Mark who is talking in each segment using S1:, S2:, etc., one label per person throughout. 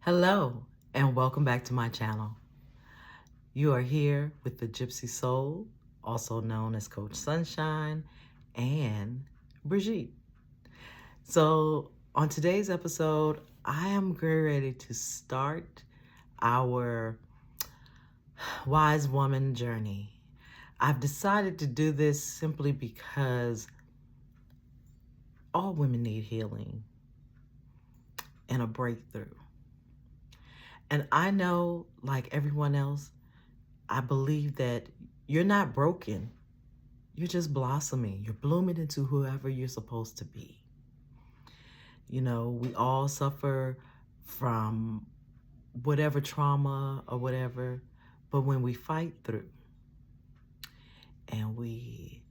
S1: Hello, and welcome back to my channel. You are here with the Gypsy Soul, also known as Coach Sunshine, and Brigitte. So, on today's episode, I am getting ready to start our Wise Woman journey. I've decided to do this simply because all women need healing and a breakthrough. And I know, like everyone else, I believe that you're not broken. You're just blossoming. You're blooming into whoever you're supposed to be. You know, we all suffer from whatever trauma or whatever, but when we fight through and we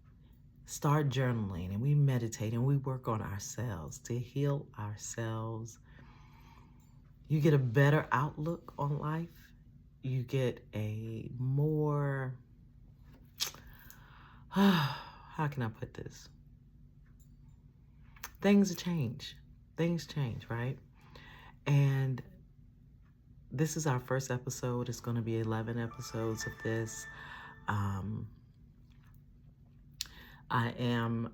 S1: start journaling and we meditate and we work on ourselves to heal ourselves, you get a better outlook on life. You get a more, how can I put this? Things change. Things change, right? And this is our first episode. It's going to be 11 episodes of this. I am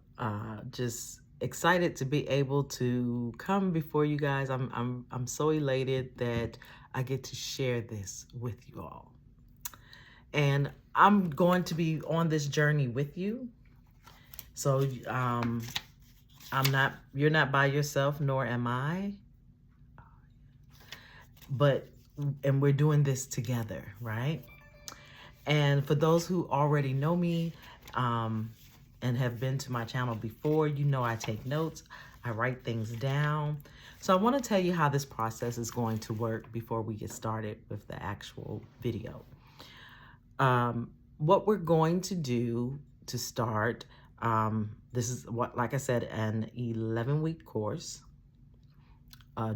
S1: just excited to be able to come before you guys. I'm so elated that I get to share this with you all. And I'm going to be on this journey with you. So you're not by yourself, nor am I. And we're doing this together, right? And for those who already know me and have been to my channel before, you know I take notes. I write things down. So I want to tell you how this process is going to work before we get started with the actual video. What we're going to do to start, this is what, like I said, an 11-week course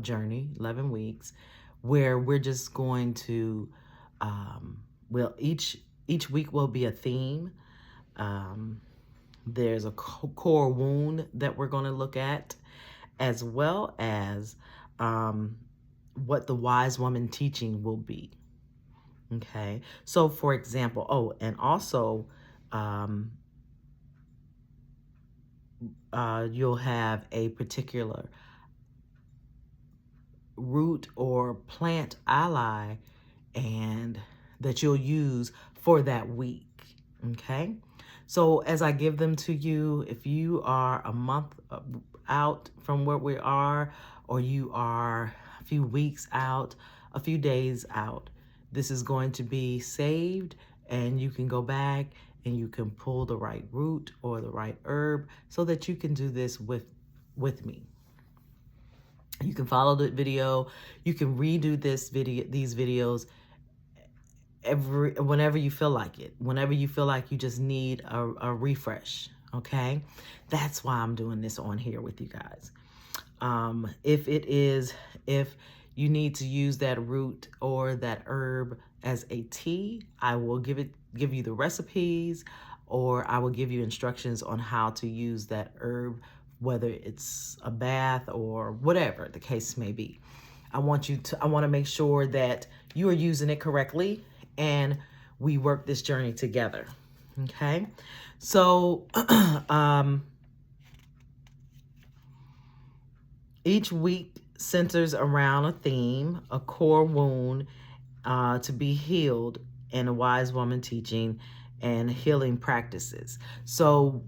S1: journey, 11 weeks, where we're just going to, each week will be a theme. There's a core wound that we're going to look at, as well as what the wise woman teaching will be. Okay, so for example, and also you'll have a particular root or plant ally and that you'll use for that week. Okay, so as I give them to you, if you are a month out from where we are, or you are a few weeks out, a few days out, this is going to be saved, and you can go back and you can pull the right root or the right herb so that you can do this with me. You can follow the video. You can redo these videos whenever you feel like it. Whenever you feel like you just need a refresh. Okay, that's why I'm doing this on here with you guys. If you need to use that root or that herb as a tea, I will give you the recipes, or I will give you instructions on how to use that herb, whether it's a bath or whatever the case may be. I want to make sure that you are using it correctly and we work this journey together. Okay, so each week centers around a theme, a core wound to be healed, and a wise woman teaching and healing practices. So,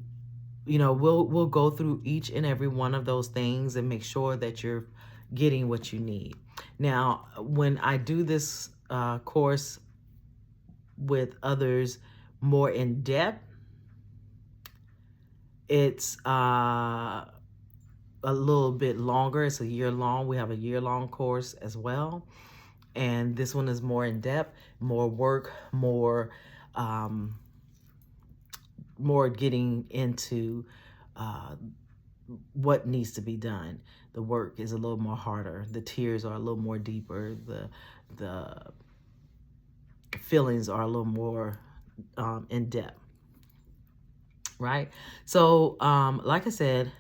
S1: you know, we'll go through each and every one of those things and make sure that you're getting what you need. Now, when I do this course with others more in depth, it's a little bit longer. It's a year long. We have a year-long course as well. And this one is more in depth, more work, more getting into what needs to be done. The work is a little more harder. The tears are a little more deeper. The feelings are a little more in depth, right? So, like I said,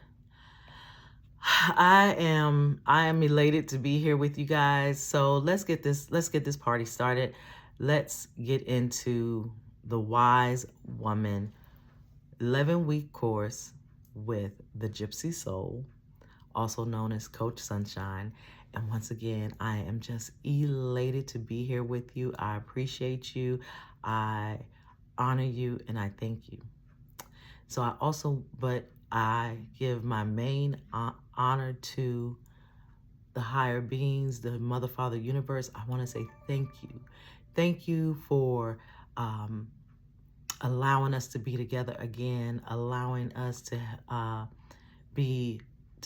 S1: I am elated to be here with you guys. So let's get this party started. Let's get into the Wise Woman 11-week course with the Gypsy Soul, also known as Coach Sunshine. And once again, I am just elated to be here with you. I appreciate you. I honor you and I thank you. So I give my main honor to the higher beings, the Mother, Father, Universe. I want to say thank you. Thank you for allowing us to be together again, allowing us to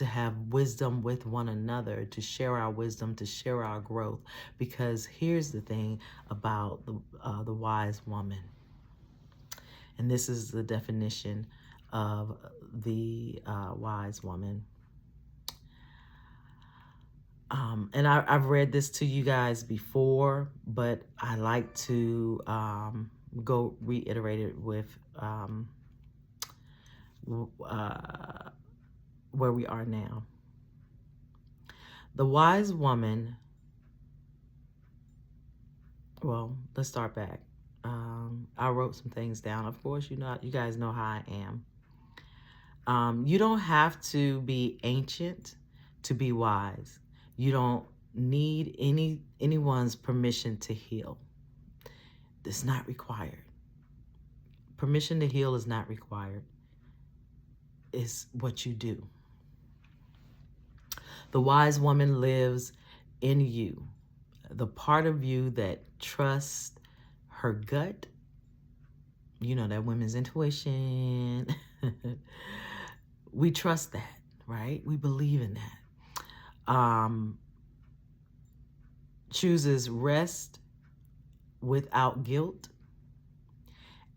S1: have wisdom with one another, to share our wisdom, to share our growth. Because here's the thing about the wise woman, and this is the definition of the wise woman. And I've read this to you guys before, but I like to go reiterate it with where we are now. The wise woman, well, let's start back. I wrote some things down. Of course, you guys know how I am. You don't have to be ancient to be wise. You don't need anyone's permission to heal. It's not required. Permission to heal is not required. It's what you do. The wise woman lives in you, the part of you that trusts her gut. You know, that women's intuition. We trust that, right? We believe in that. Chooses rest without guilt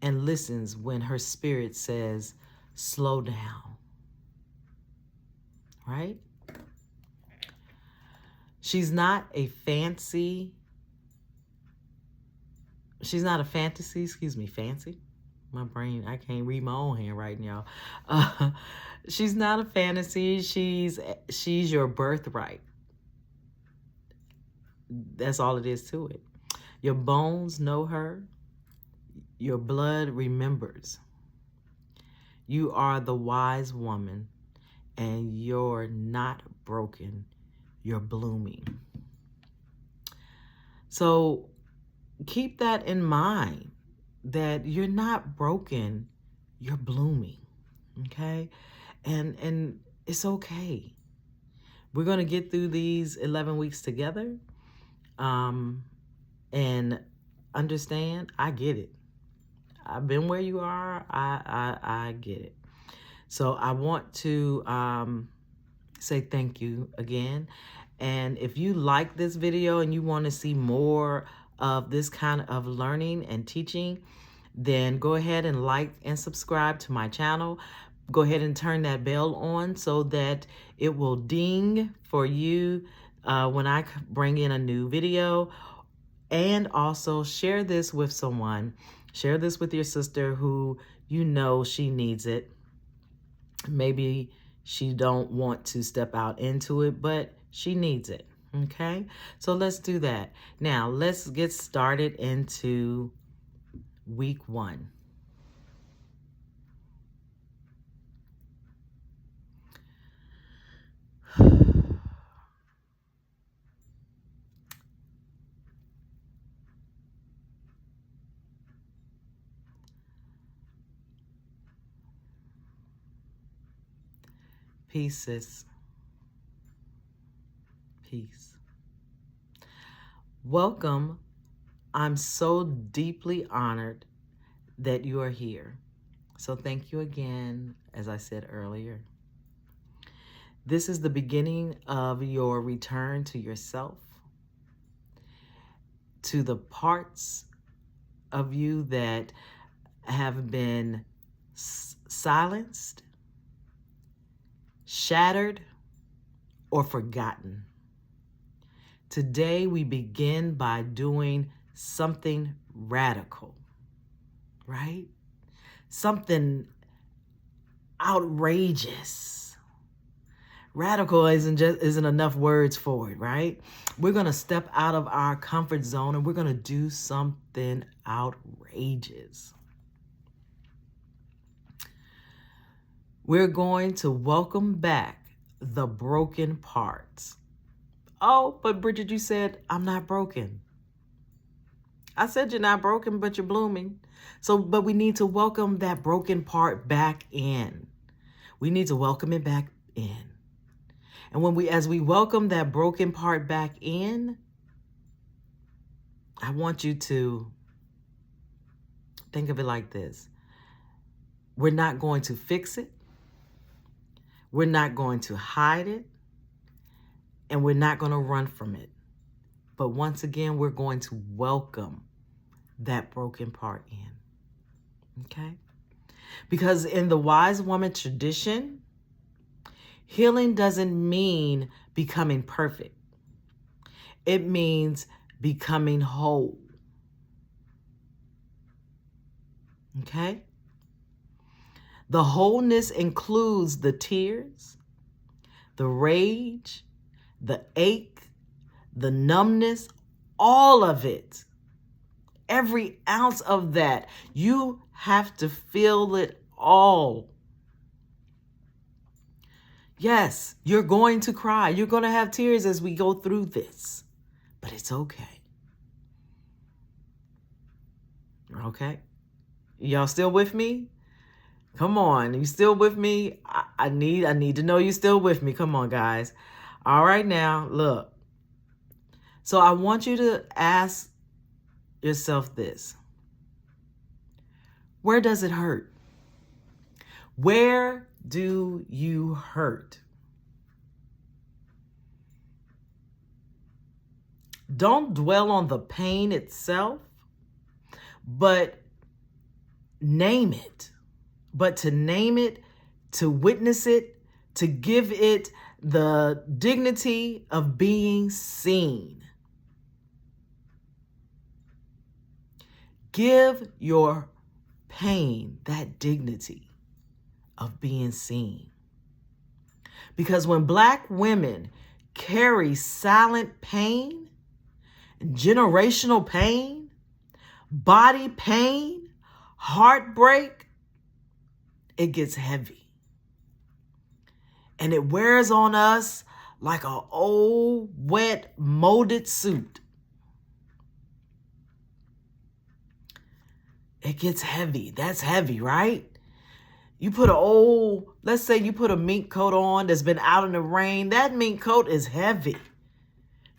S1: and listens when her spirit says, slow down, right? She's not a fancy. She's not a fantasy, fancy. My brain, I can't read my own handwriting, y'all. She's not a fantasy. She's your birthright. That's all it is to it. Your bones know her. Your blood remembers. You are the wise woman, and you're not broken. You're blooming. So keep that in mind, that you're not broken, you're blooming, okay? And it's okay. We're going to get through these 11 weeks together, and understand, I get it. I've been where you are. I get it. So I want to say thank you again. And if you like this video and you want to see more of this kind of learning and teaching, then go ahead and like and subscribe to my channel. Go ahead and turn that bell on so that it will ding for you when I bring in a new video. And also share this with someone. Share this with your sister who you know she needs it. Maybe she don't want to step out into it, but she needs it. Okay, so let's do that. Now let's get started into week 1. Peace, sis. Peace. Welcome. I'm so deeply honored that you are here. So thank you again, as I said earlier. This is the beginning of your return to yourself, to the parts of you that have been silenced, shattered, or forgotten. Today, we begin by doing something radical, right? Something outrageous, Radical isn't enough words for it, right? We're going to step out of our comfort zone and we're going to do something outrageous. We're going to welcome back the broken parts. Oh, but Bridget, you said I'm not broken. I said you're not broken, but you're blooming. But we need to welcome that broken part back in. We need to welcome it back in. And as we welcome that broken part back in, I want you to think of it like this. We're not going to fix it. We're not going to hide it. And we're not going to run from it. But once again, we're going to welcome that broken part in. Okay? Because in the wise woman tradition, healing doesn't mean becoming perfect. It means becoming whole. Okay? The wholeness includes the tears, the rage, the ache, the numbness, all of it. Every ounce of that. You have to feel it all. Yes, you're going to cry. You're going to have tears as we go through this. But it's okay. Okay? Y'all still with me? Come on. You still with me? I need to know you still with me. Come on, guys. All right now, look. So I want you to ask yourself this. Where does it hurt? Where do you hurt? Don't dwell on the pain itself, but name it. But to name it, to witness it, to give it the dignity of being seen. Give your pain that dignity of being seen. Because when Black women carry silent pain, generational pain, body pain, heartbreak, it gets heavy. And it wears on us like an old, wet, molded suit. It gets heavy. That's heavy, right? You put let's say you put a mink coat on that's been out in the rain. That mink coat is heavy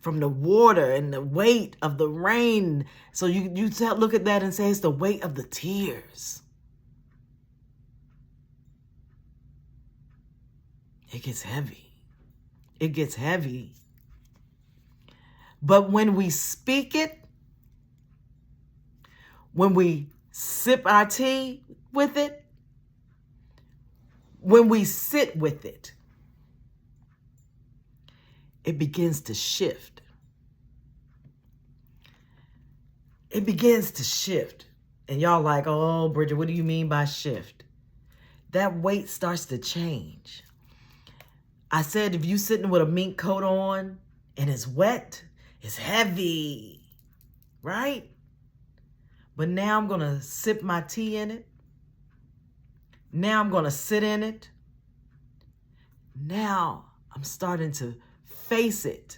S1: from the water and the weight of the rain. So you look at that and say it's the weight of the tears. It gets heavy. It gets heavy. But when we speak it, when we sip our tea with it, when we sit with it, it begins to shift. It begins to shift. And y'all like, oh, Bridget, what do you mean by shift? That weight starts to change. I said if you sitting with a mink coat on and it's wet, it's heavy, right? But now I'm going to sip my tea in it. Now I'm going to sit in it. Now I'm starting to face it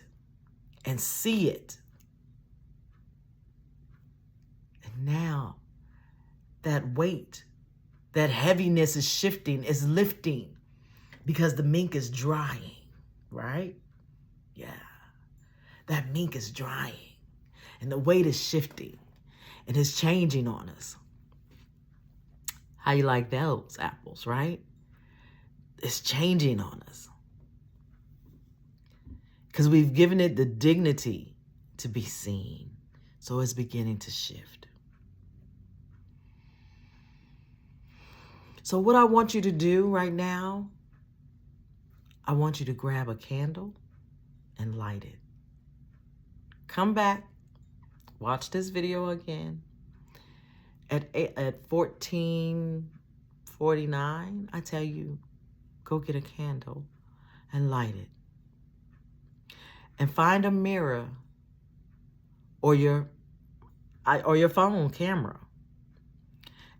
S1: and see it. And now that weight, that heaviness is shifting, is lifting because the mink is drying, right? Yeah. That mink is drying and the weight is shifting and it's changing on us. How you like those apples, right? It's changing on us. Because we've given it the dignity to be seen. So it's beginning to shift. So what I want you to do right now, I want you to grab a candle and light it. Come back, watch this video again. At 14:49, I tell you, go get a candle and light it. And find a mirror or your phone camera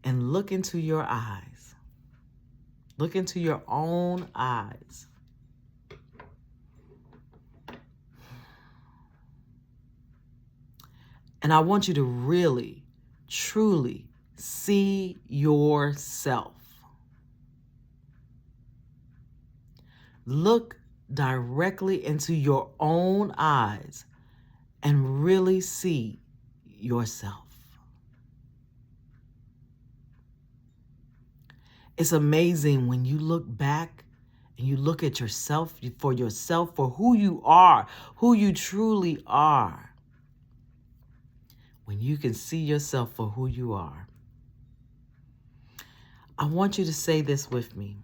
S1: and look into your eyes. Look into your own eyes. And I want you to really, truly see yourself. Look directly into your own eyes and really see yourself. It's amazing when you look back and you look at yourself for who you are, who you truly are. When you can see yourself for who you are. I want you to say this with me.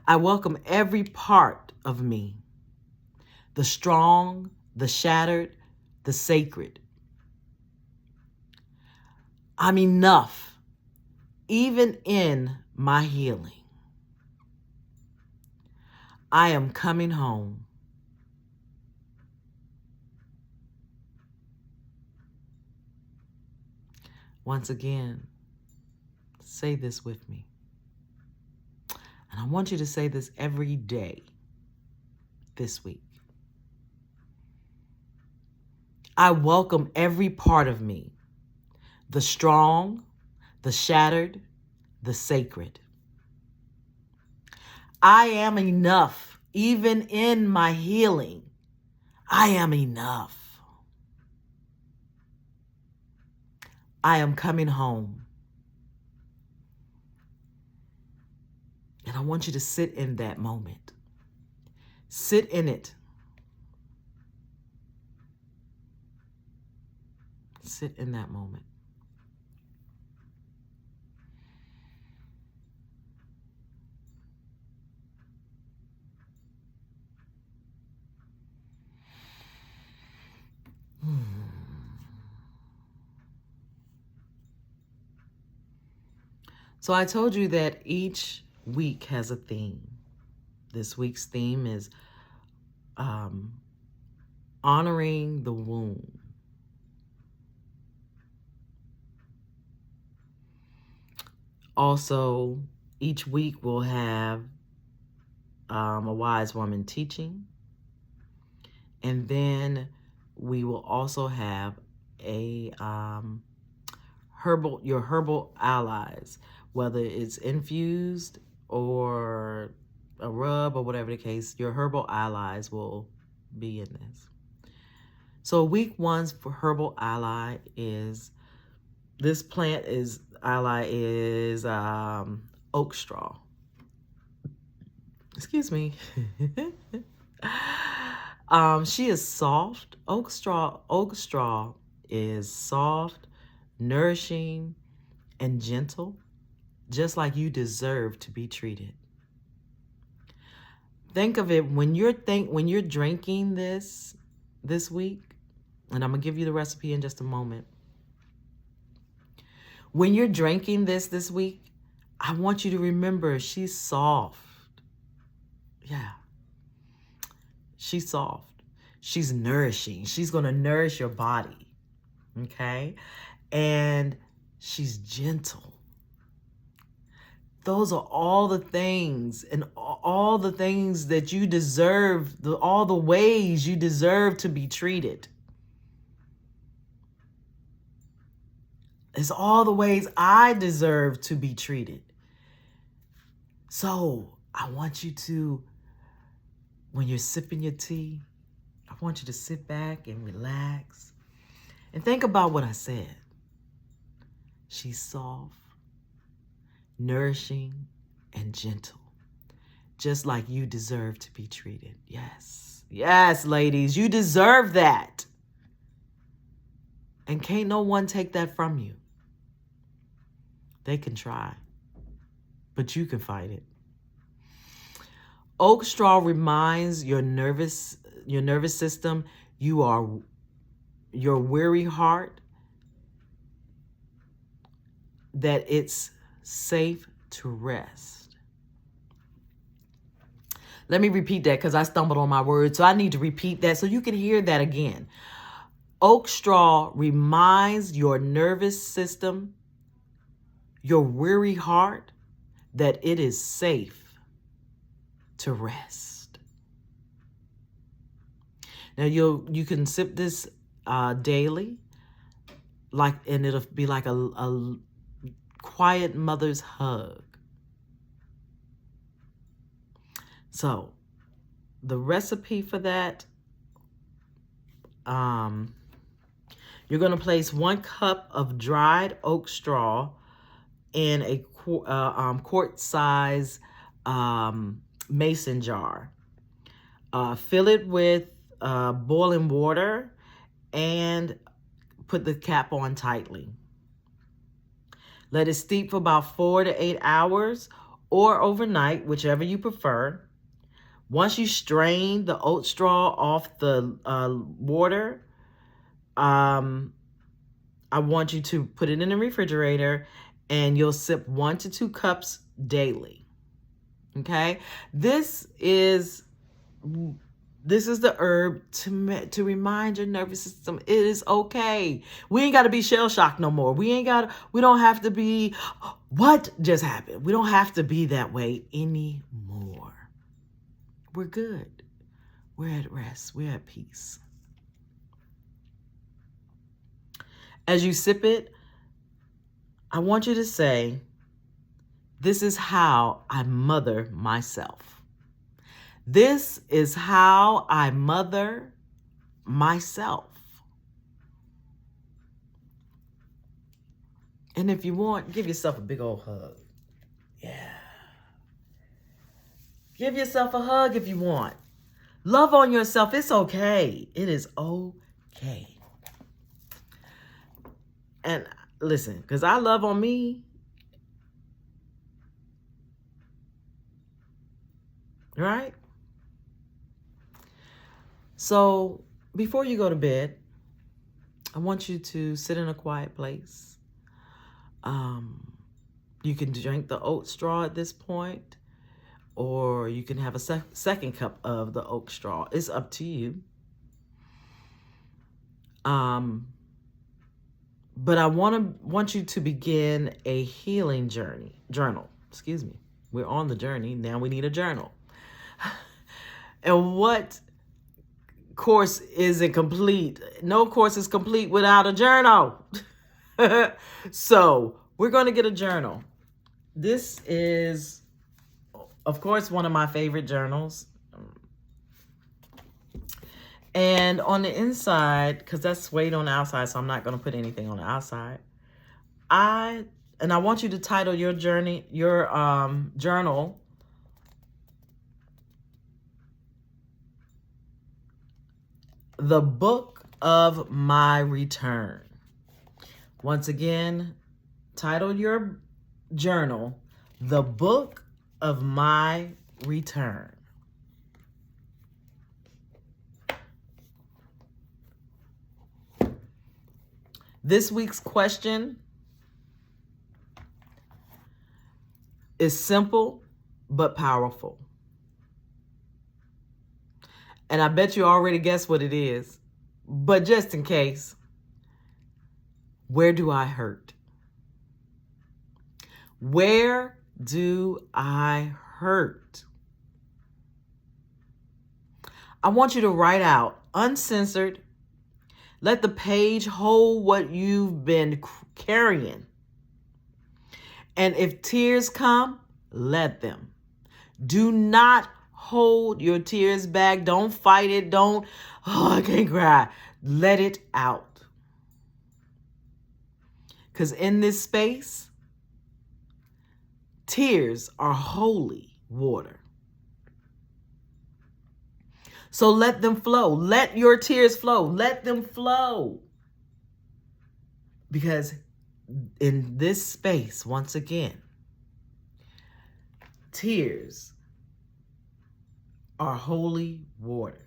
S1: I welcome every part of me, the strong, the shattered, the sacred. I'm enough, even in my healing. I am coming home. Once again, say this with me. And I want you to say this every day this week. I welcome every part of me, the strong, the shattered, the sacred. I am enough, even in my healing. I am enough. I am coming home. And I want you to sit in that moment. Sit in it. Sit in that moment. So I told you that each week has a theme. This week's theme is honoring the womb. Also, each week we'll have a wise woman teaching. And then we will also have a your herbal allies, whether it's infused or a rub or whatever the case, your herbal allies will be in this. So week one's for herbal ally is, this plant is, ally is oak straw. Excuse me. She is soft. Oak straw is soft, nourishing, and gentle, just like you deserve to be treated. Think of it when you're drinking this week, and I'm gonna give you the recipe in just a moment. When you're drinking this week, I want you to remember she's soft. Yeah. She's soft. She's nourishing. She's going to nourish your body. Okay? And she's gentle. Those are all the things and all the things that you deserve, all the ways you deserve to be treated. It's all the ways I deserve to be treated. So I want you to, when you're sipping your tea, I want you to sit back and relax and think about what I said. She's soft, nourishing, and gentle, just like you deserve to be treated. Yes. Yes, ladies, you deserve that. And can't no one take that from you. They can try, but you can fight it. Oak straw reminds your nervous system, your weary heart, that it's safe to rest. Let me repeat that because I stumbled on my words. So I need to repeat that so you can hear that again. Oak straw reminds your nervous system, your weary heart, that it is safe to rest. Now you can sip this daily, and it'll be like a quiet mother's hug. So the recipe for that, you're going to place 1 cup of dried oak straw in a quart size mason jar. Fill it with boiling water and put the cap on tightly. Let it steep for about 4 to 8 hours or overnight, whichever you prefer. Once you strain the oat straw off the water, I want you to put it in the refrigerator, and you'll sip 1 to 2 cups daily. Okay? This is the herb to remind your nervous system it is okay. We ain't got to be shell shocked no more. We don't have to be, what just happened? We don't have to be that way anymore. We're good. We're at rest. We're at peace. As you sip it, I want you to say, this is how I mother myself. This is how I mother myself. And if you want, give yourself a big old hug. Yeah. Give yourself a hug if you want. Love on yourself. It's okay. It is okay. And listen, because I love on me. Right? So before you go to bed, I want you to sit in a quiet place. You can drink the oat straw at this point, or you can have a second cup of the oat straw. It's up to you. But I want you to begin a healing journal. Excuse me. We're on the journey. Now we need a journal. And what course isn't complete? No course is complete without a journal. So we're going to get a journal. This is, of course, one of my favorite journals. And on the inside, because that's weight on the outside, so I'm not going to put anything on the outside. I want you to title your journal, The Book of My Return. Once again, title your journal, The Book of My Return. This week's question is simple but powerful. And I bet you already guessed what it is. But just in case, where do I hurt? Where do I hurt? I want you to write out, uncensored. Let the page hold what you've been carrying. And if tears come, let them. Do not hold your tears back. Don't fight it. I can't cry. Let it out. Because in this space, tears are holy water. So let them flow. Let your tears flow. Let them flow. Because in this space, once again, tears are holy water.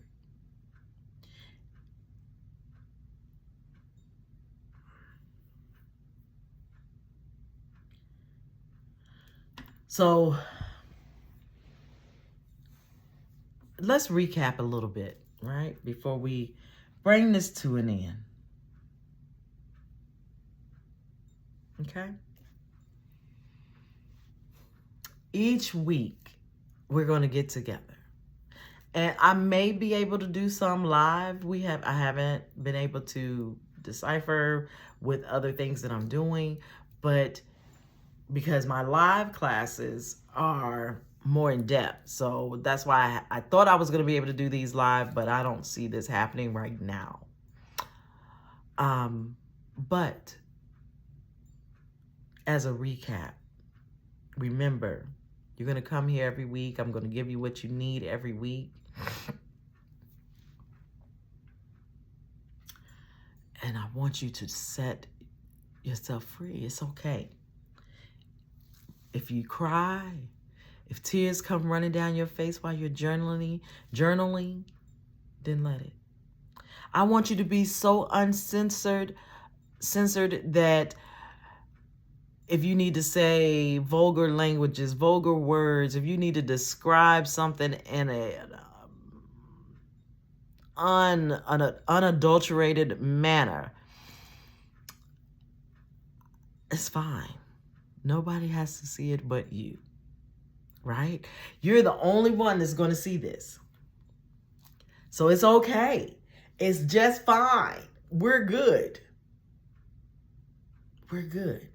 S1: So let's recap a little bit, right? Before we bring this to an end. Okay? Each week, we're going to get together. And I may be able to do some live. I haven't been able to decipher with other things that I'm doing, but because my live classes are more in depth. So that's why I thought I was going to be able to do these live, but I don't see this happening right now. But as a recap, remember, you're going to come here every week. I'm going to give you what you need every week. And I want you to set yourself free. It's okay. If you cry, if tears come running down your face while you're journaling, then let it. I want you to be so censored that if you need to say vulgar languages, vulgar words, if you need to describe something in an unadulterated manner, it's fine. Nobody has to see it but you, right? You're the only one that's going to see this. So it's okay. It's just fine. We're good. We're good.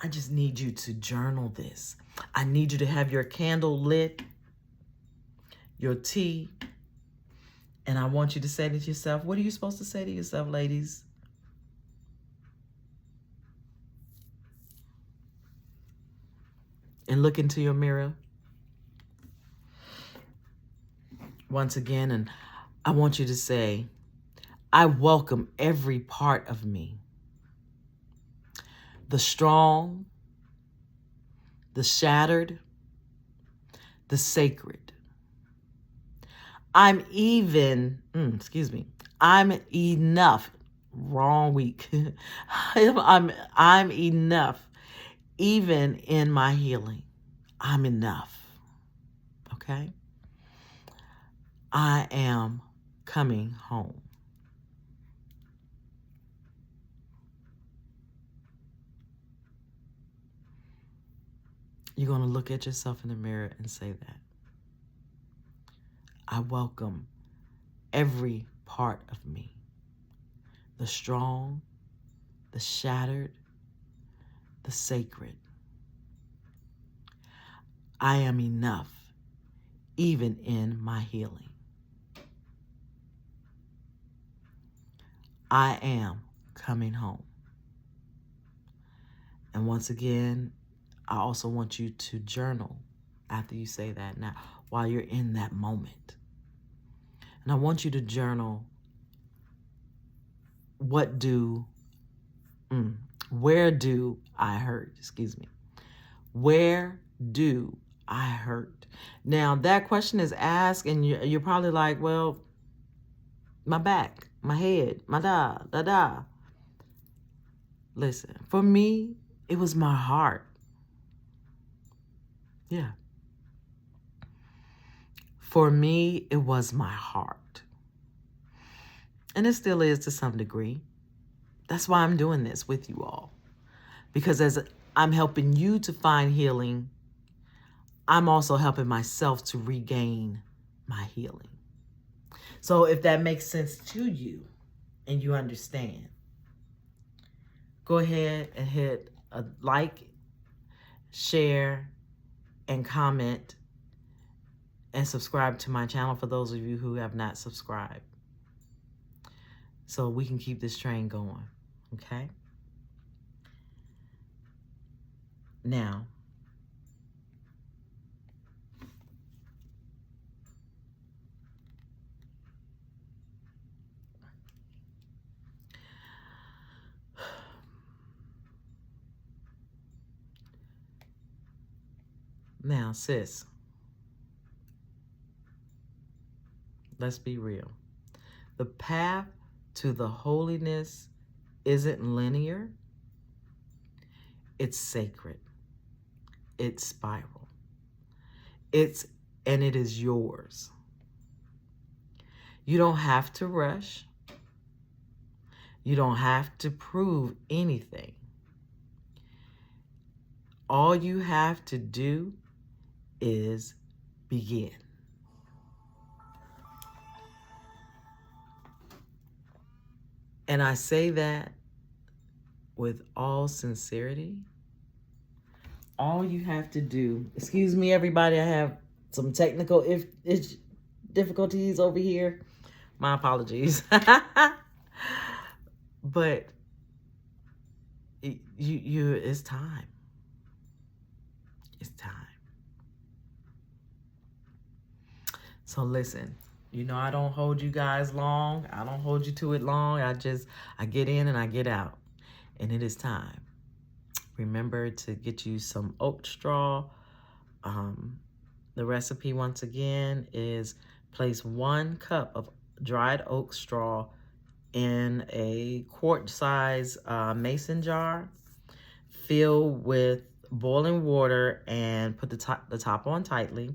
S1: I just need you to journal this. I need you to have your candle lit, your tea, and I want you to say to yourself, what are you supposed to say to yourself, ladies? And look into your mirror once again, and I want you to say, I welcome every part of me. The strong, the shattered, the sacred. I'm enough. Wrong week. I'm enough. Even in my healing, I'm enough. Okay? I am coming home. You're going to look at yourself in the mirror and say that. I welcome every part of me. The strong, the shattered, the sacred. I am enough, even in my healing. I am coming home. And once again, I also want you to journal after you say that now, while you're in that moment. And I want you to journal, where do I hurt? Where do I hurt? Now, that question is asked, and you're probably like, well, my back, my head, my da. Listen, for me, it was my heart. Yeah. For me, it was my heart. And it still is to some degree. That's why I'm doing this with you all. Because as I'm helping you to find healing, I'm also helping myself to regain my healing. So if that makes sense to you and you understand, go ahead and hit a like, share, and comment, and subscribe to my channel for those of you who have not subscribed, so we can keep this train going, okay? Now, sis, let's be real. The path to the holiness isn't linear. It's sacred. It's spiral. It's and it is yours. You don't have to rush. You don't have to prove anything. All you have to do is begin. And I say that with all sincerity. All you have to do, excuse me, everybody, I have some technical difficulties over here. My apologies. But it's time. It's time. So listen, you know, I don't hold you guys long. I don't hold you to it long. I get in and I get out. And it is time. Remember to get you some oat straw. The recipe, once again, is place 1 cup of dried oat straw in a quart-size mason jar. Fill with boiling water and put the top on tightly.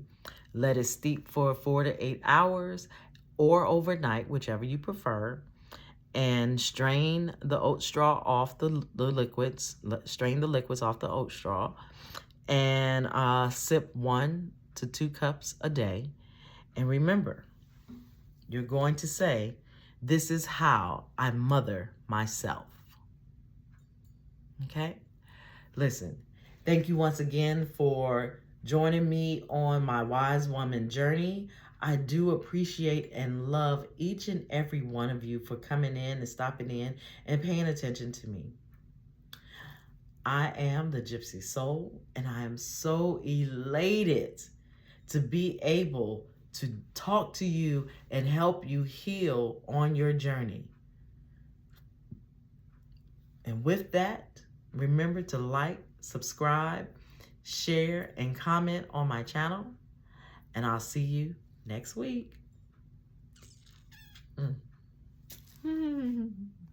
S1: Let it steep for 4 to 8 hours or overnight, whichever you prefer. And strain the oat straw off the liquids. Strain the liquids off the oat straw. And sip 1 to 2 cups a day. And remember, you're going to say, "This is how I mother myself." Okay? Listen, thank you once again for joining me on my Wise Woman journey. I do appreciate and love each and every one of you for coming in and stopping in and paying attention to me. I am the Gypsy Soul, and I am so elated to be able to talk to you and help you heal on your journey. And with that, remember to like, subscribe, share, and comment on my channel. And I'll see you next week.